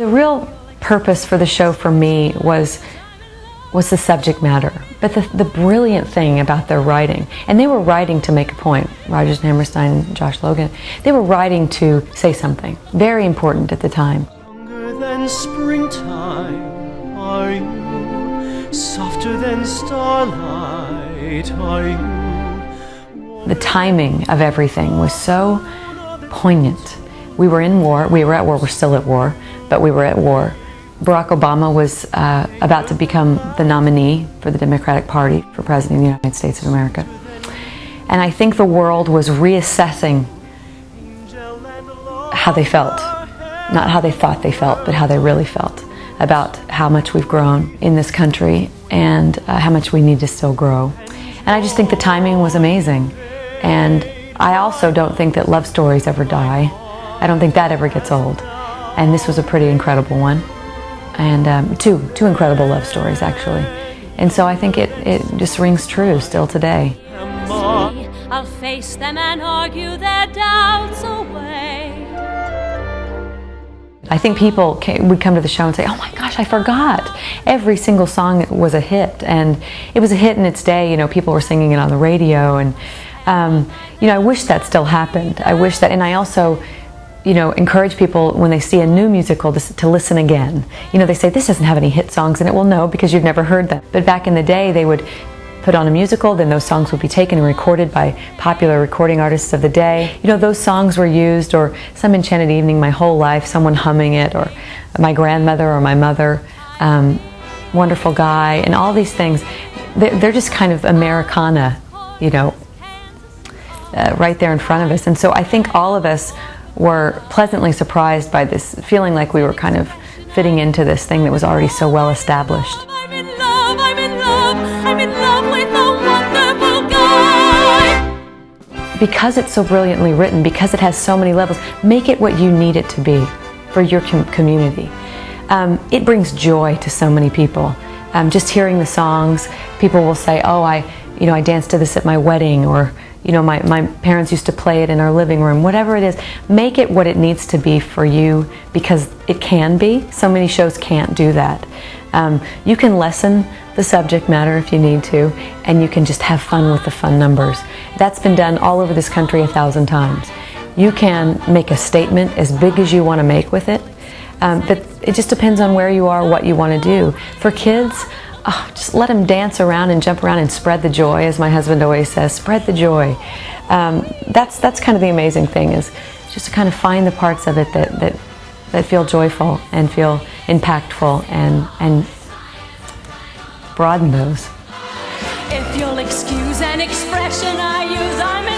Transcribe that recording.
The real purpose for the show for me was the subject matter, but the brilliant thing about their writing, and they were writing to make a point, Rodgers and Hammerstein and Josh Logan, they were writing to say something very important at the time. Younger than springtime are you, softer than starlight are you. The timing of everything was so poignant. We were in war, we were at war, we're still at war, but we were at war. Barack Obama was about to become the nominee for the Democratic Party for President of the United States of America. And I think the world was reassessing how they felt. Not how they thought they felt, but how they really felt about how much we've grown in this country and how much we need to still grow. And I just think the timing was amazing. And I also don't think that love stories ever die. I don't think that ever gets old. And this was a pretty incredible one. And two incredible love stories, actually. And so I think it just rings true still today. I'll face them and argue their doubts away. I think people would come to the show and say, oh my gosh, I forgot. Every single song was a hit. And it was a hit in its day. You know, people were singing it on the radio. And, you know, I wish that still happened. I wish that, and I also, you know, encourage people when they see a new musical to listen again. You know, they say, this doesn't have any hit songs in it. Well, no, because you've never heard them. But back in the day, they would put on a musical, then those songs would be taken and recorded by popular recording artists of the day. You know, those songs were used, or Some Enchanted Evening, my whole life, someone humming it, or my grandmother or my mother, Wonderful Guy, and all these things. They're just kind of Americana, you know, right there in front of us. And so I think all of us were pleasantly surprised by this, feeling like we were kind of fitting into this thing that was already so well established. I'm in love, I'm in love, I'm in love with a wonderful guy. Because it's so brilliantly written, because it has so many levels, make it what you need it to be for your community. It brings joy to so many people. Just hearing the songs, people will say, oh, I danced to this at my wedding, or you know, my parents used to play it in our living room. Whatever it is, make it what it needs to be for you, because it can be. So many shows can't do that. You can lessen the subject matter if you need to, and you can just have fun with the fun numbers. That's been done all over this country 1,000 times. You can make a statement as big as you want to make with it, but it just depends on where you are, what you want to do. For kids, just let them dance around and jump around and spread the joy, as my husband always says, spread the joy. That's kind of the amazing thing, is just to kind of find the parts of it that feel joyful and feel impactful, and broaden those. If you'll excuse an expression I use, I'm in